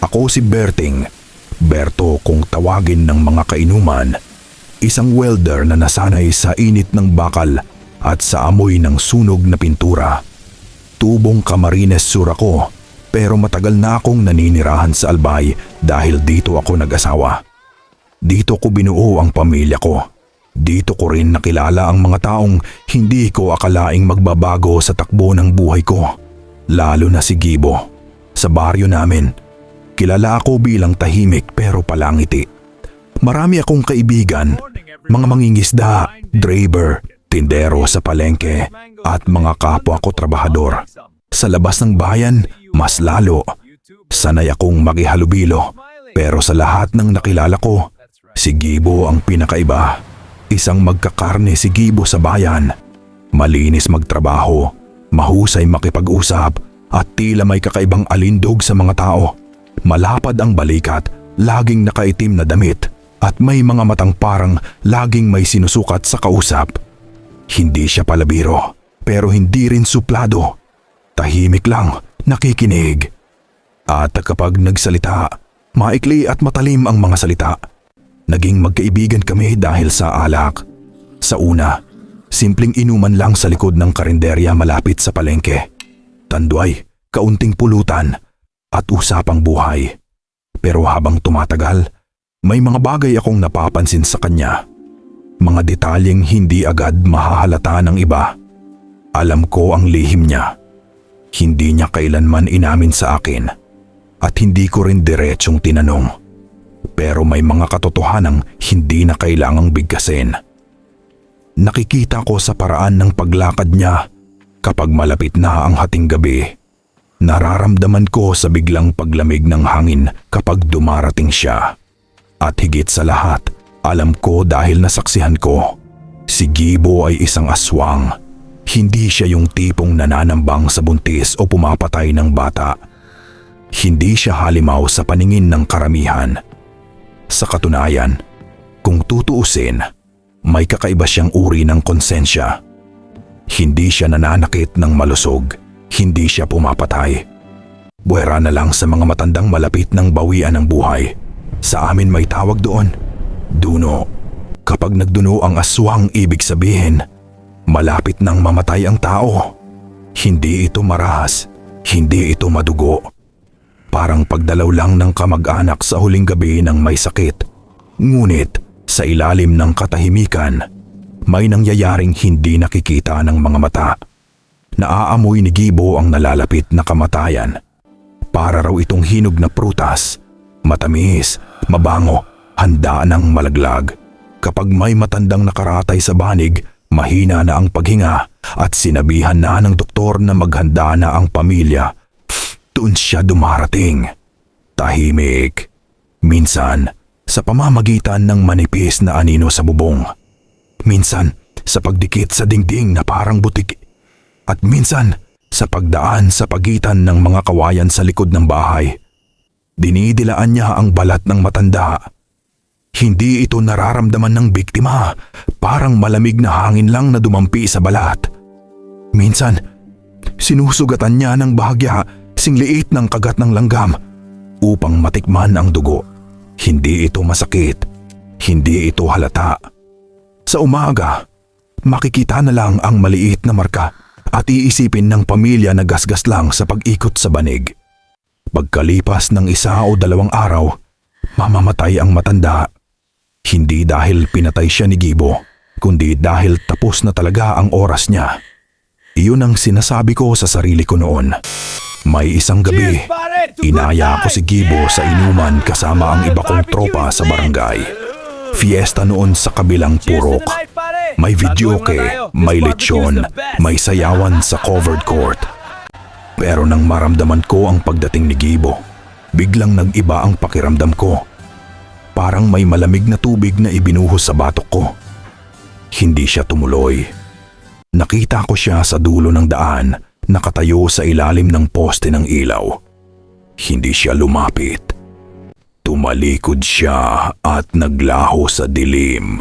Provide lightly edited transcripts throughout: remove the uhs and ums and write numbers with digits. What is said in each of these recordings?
Ako si Berting, Berto kung tawagin ng mga kainuman, isang welder na nasanay sa init ng bakal at sa amoy ng sunog na pintura. Tubong Camarines Sur ako, pero matagal na akong naninirahan sa Albay dahil dito ako nag-asawa. Dito ko binuo ang pamilya ko. Dito ko rin nakilala ang mga taong hindi ko akalaing magbabago sa takbo ng buhay ko. Lalo na si Gibo. Sa baryo namin, kilala ako bilang tahimik pero palangiti. Marami akong kaibigan, mga mangingisda, driver, tindero sa palengke at mga kapwa ko trabahador. Sa labas ng bayan, mas lalo. Sanay akong makihalubilo, pero sa lahat ng nakilala ko, si Gibo ang pinakaiba. Isang magkakarne si Gibo sa bayan. Malinis magtrabaho, mahusay makipag-usap at tila may kakaibang alindog sa mga tao. Malapad ang balikat, laging nakaitim na damit at may mga matang parang laging may sinusukat sa kausap. Hindi siya palabiro, pero hindi rin suplado. Tahimik lang, nakikinig. At kapag nagsalita, maikli at matalim ang mga salita. Naging magkaibigan kami dahil sa alak. Sa una, simpleng inuman lang sa likod ng karinderya malapit sa palengke. Tanduay, kaunting pulutan at usapang buhay. Pero habang tumatagal, may mga bagay akong napapansin sa kanya. Mga detalyeng hindi agad mahahalata ng iba. Alam ko ang lihim niya. Hindi niya kailanman inamin sa akin at hindi ko rin diretsong tinanong. Pero may mga katotohanang hindi na kailangang bigkasin. Nakikita ko sa paraan ng paglakad niya kapag malapit na ang hating gabi. Nararamdaman ko sa biglang paglamig ng hangin kapag dumarating siya. At higit sa lahat, alam ko dahil nasaksihan ko, si Gibo ay isang aswang. Hindi siya yung tipong nananambang sa buntis o pumapatay ng bata. Hindi siya halimaw sa paningin ng karamihan. Sa katunayan, kung tutuusin, may kakaiba siyang uri ng konsensya. Hindi siya nananakit ng malusog, hindi siya pumapatay. Buwera na lang sa mga matandang malapit ng bawian ng buhay. Sa amin may tawag doon, duno. Kapag nagduno ang aswang, ibig sabihin, malapit nang mamatay ang tao. Hindi ito marahas, hindi ito madugo. Parang pagdalaw lang ng kamag-anak sa huling gabi ng may sakit. Ngunit sa ilalim ng katahimikan, may nangyayaring hindi nakikita ng mga mata. Naaamoy ni Gibo ang nalalapit na kamatayan. Para raw itong hinog na prutas, matamis, mabango, handa ng malaglag. Kapag may matandang nakaratay sa banig, mahina na ang paghinga at sinabihan na ng doktor na maghanda na ang pamilya. Doon siya dumarating. Tahimik. Minsan, sa pamamagitan ng manipis na anino sa bubong. Minsan, sa pagdikit sa dingding na parang butik. At minsan, sa pagdaan sa pagitan ng mga kawayan sa likod ng bahay. Dinidilaan niya ang balat ng matanda. Hindi ito nararamdaman ng biktima. Parang malamig na hangin lang na dumampi sa balat. Minsan, sinusugatan niya ng bahagya singliit ng kagat ng langgam upang matikman ang dugo. Hindi ito masakit. Hindi ito halata. Sa umaga, makikita na lang ang maliit na marka at iisipin ng pamilya na gasgas lang sa pag-ikot sa banig. Pagkalipas ng 1 o 2 araw, mamamatay ang matanda. Hindi dahil pinatay siya ni Gibo, kundi dahil tapos na talaga ang oras niya. Iyon ang sinasabi ko sa sarili ko noon. May isang gabi, inaya ko si Gibo sa inuman kasama ang iba kong tropa sa barangay. Fiesta noon sa kabilang purok. May videoke, may lechon, may sayawan sa covered court. Pero nang maramdaman ko ang pagdating ni Gibo, biglang nag-iba ang pakiramdam ko. Parang may malamig na tubig na ibinuhos sa batok ko. Hindi siya tumuloy. Nakita ko siya sa dulo ng daan, nakatayo sa ilalim ng poste ng ilaw. Hindi siya lumapit. Tumalikod siya at naglaho sa dilim.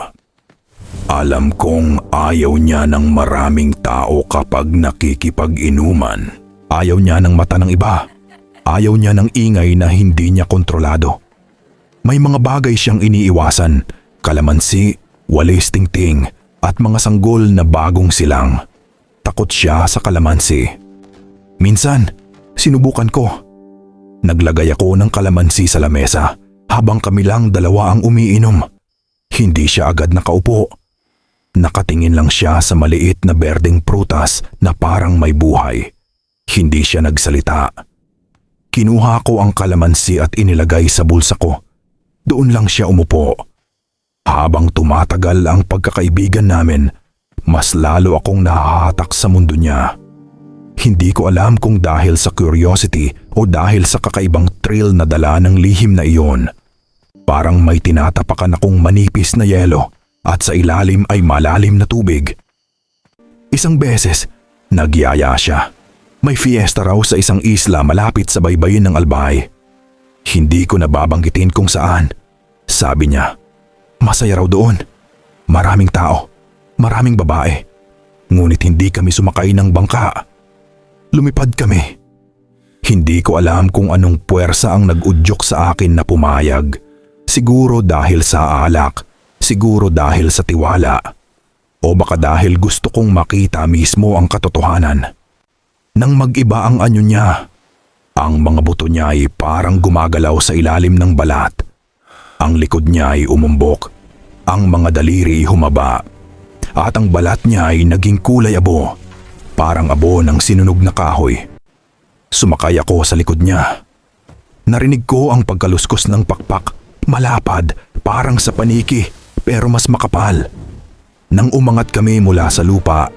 Alam kong ayaw niya ng maraming tao kapag nakikipag-inuman. Ayaw niya ng mata ng iba. Ayaw niya ng ingay na hindi niya kontrolado. May mga bagay siyang iniiwasan, kalamansi, walis tingting at mga sanggol na bagong silang. Takot siya sa kalamansi. Minsan, sinubukan ko. Naglagay ako ng kalamansi sa lamesa habang kami lang dalawa ang umiinom. Hindi siya agad nakaupo. Nakatingin lang siya sa maliit na berdeng prutas na parang may buhay. Hindi siya nagsalita. Kinuha ko ang kalamansi at inilagay sa bulsa ko. Doon lang siya umupo. Habang tumatagal ang pagkakaibigan namin, mas lalo akong nahahatak sa mundo niya. Hindi ko alam kung dahil sa curiosity o dahil sa kakaibang thrill na dala ng lihim na iyon. Parang may tinatapakan akong manipis na yelo at sa ilalim ay malalim na tubig. Isang beses, nagyaya siya. May fiesta raw sa isang isla malapit sa baybayin ng Albay. Hindi ko nababanggitin kung saan. Sabi niya, masaya raw doon. Maraming tao, maraming babae. Ngunit hindi kami sumakay ng bangka. Lumipad kami. Hindi ko alam kung anong puwersa ang nag-udyok sa akin na pumayag. Siguro dahil sa alak, siguro dahil sa tiwala. O baka dahil gusto kong makita mismo ang katotohanan. Nang mag-iba ang anyo niya, ang mga buto niya ay parang gumagalaw sa ilalim ng balat. Ang likod niya ay umumbok, ang mga daliri humaba, at ang balat niya ay naging kulay abo, parang abo ng sinunog na kahoy. Sumakay ako sa likod niya. Narinig ko ang pagkaluskos ng pakpak, malapad, parang sa paniki, pero mas makapal. Nang umangat kami mula sa lupa,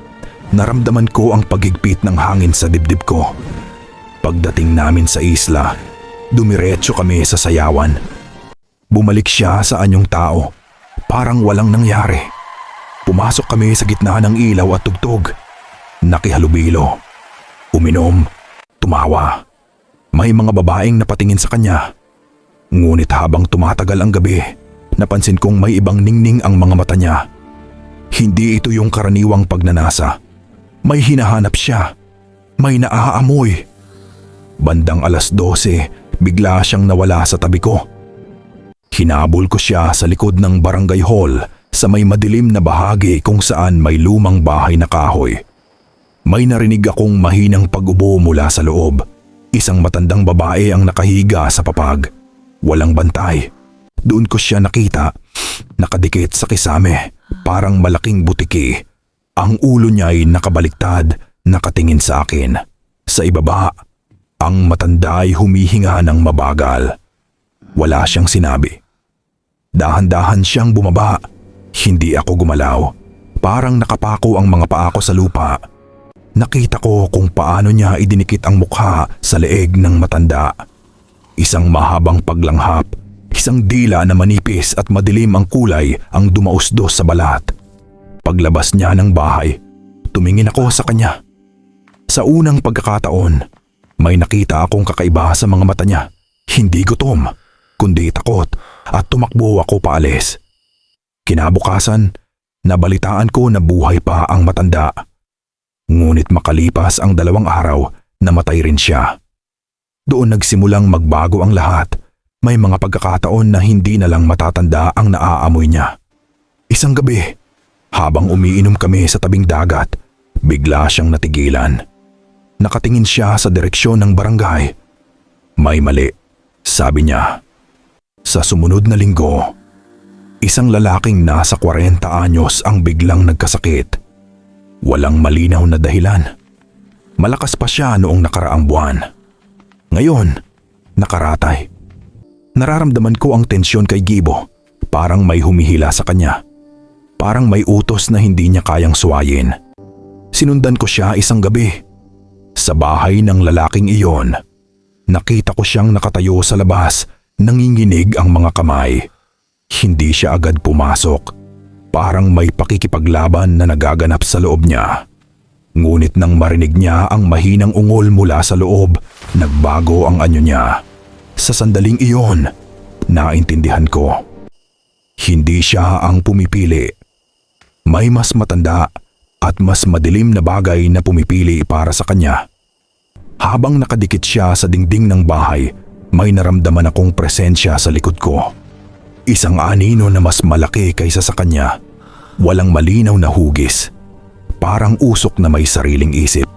naramdaman ko ang paghigpit ng hangin sa dibdib ko. Pagdating namin sa isla, dumiretso kami sa sayawan. Bumalik siya sa anyong tao, parang walang nangyari. Pumasok kami sa gitna ng ilaw at tugtog. Nakihalubilo. Uminom, tumawa. May mga babaeng napatingin sa kanya. Ngunit habang tumatagal ang gabi, napansin kong may ibang ningning ang mga mata niya. Hindi ito yung karaniwang pagnanasa. May hinahanap siya. May naaamoy. Bandang 12:00, bigla siyang nawala sa tabi ko. Hinabol ko siya sa likod ng barangay hall sa may madilim na bahagi kung saan may lumang bahay na kahoy. May narinig akong mahinang pag-ubo mula sa loob. Isang matandang babae ang nakahiga sa papag. Walang bantay. Doon ko siya nakita, nakadikit sa kisame, parang malaking butiki. Ang ulo niya ay nakabaliktad, nakatingin sa akin. Sa ibaba, ang matanda ay humihinga ng mabagal. Wala siyang sinabi. Dahan-dahan siyang bumaba. Hindi ako gumalaw. Parang nakapako ang mga paa ko sa lupa. Nakita ko kung paano niya idinikit ang mukha sa leeg ng matanda. Isang mahabang paglanghap, isang dila na manipis at madilim ang kulay ang dumausdos sa balat. Paglabas niya ng bahay, tumingin ako sa kanya. Sa unang pagkakataon, may nakita akong kakaiba sa mga mata niya. Hindi gutom, kundi takot, at tumakbo ako paalis. Kinabukasan, nabalitaan ko na buhay pa ang matanda. Ngunit makalipas ang 2 araw, namatay rin siya. Doon nagsimulang magbago ang lahat. May mga pagkakataon na hindi na lang matatanda ang naaamoy niya. Isang gabi, habang umiinom kami sa tabing dagat, bigla siyang natigilan. Nakatingin siya sa direksyon ng barangay. May mali, sabi niya. Sa sumunod na linggo, isang lalaking nasa 40 anyos ang biglang nagkasakit. Walang malinaw na dahilan. Malakas pa siya noong nakaraang buwan. Ngayon, nakaratay. Nararamdaman ko ang tensyon kay Gibo. Parang may humihila sa kanya. Parang may utos na hindi niya kayang suwayin. Sinundan ko siya isang gabi. Sa bahay ng lalaking iyon, nakita ko siyang nakatayo sa labas, nanginginig ang mga kamay. Hindi siya agad pumasok. Parang may pakikipaglaban na nagaganap sa loob niya. Ngunit nang marinig niya ang mahinang ungol mula sa loob, nagbago ang anyo niya. Sa sandaling iyon, naintindihan ko. Hindi siya ang pumipili. May mas matanda at mas madilim na bagay na pumipili para sa kanya. Habang nakadikit siya sa dingding ng bahay, may naramdaman akong presensya sa likod ko. Isang anino na mas malaki kaysa sa kanya. Walang malinaw na hugis. Parang usok na may sariling isip.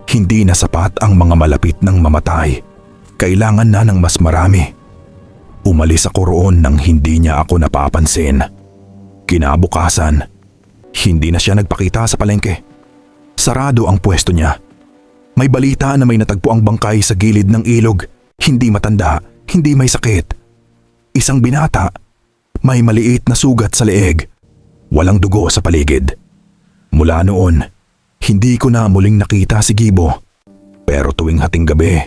Hindi na sapat ang mga malapit ng mamatay. Kailangan na ng mas marami. Umalis ako roon nang hindi niya ako napapansin. Kinabukasan, hindi na siya nagpakita sa palengke. Sarado ang pwesto niya. May balita na may natagpuang bangkay sa gilid ng ilog. Hindi matanda, hindi may sakit. Isang binata, may maliit na sugat sa leeg. Walang dugo sa paligid. Mula noon, hindi ko na muling nakita si Gibo. Pero tuwing hating gabi,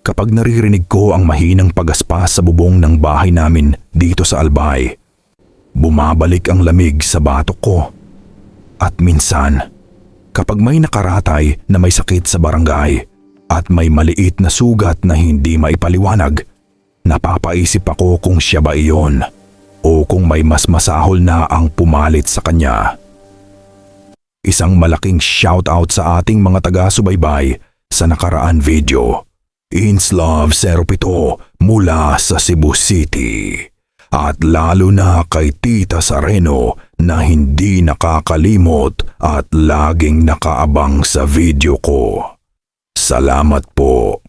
kapag naririnig ko ang mahinang pagaspas sa bubong ng bahay namin dito sa Albay, bumabalik ang lamig sa batok ko. At minsan, kapag may nakaratay na may sakit sa barangay at may maliit na sugat na hindi maipaliwanag, napapaisip ako kung siya ba iyon o kung may mas masahol na ang pumalit sa kanya. Isang malaking shoutout sa ating mga taga-subaybay sa nakaraan video. Inslove 07 mula sa Cebu City. At lalo na kay Tita Sareno na hindi nakakalimot at laging nakaabang sa video ko. Salamat po.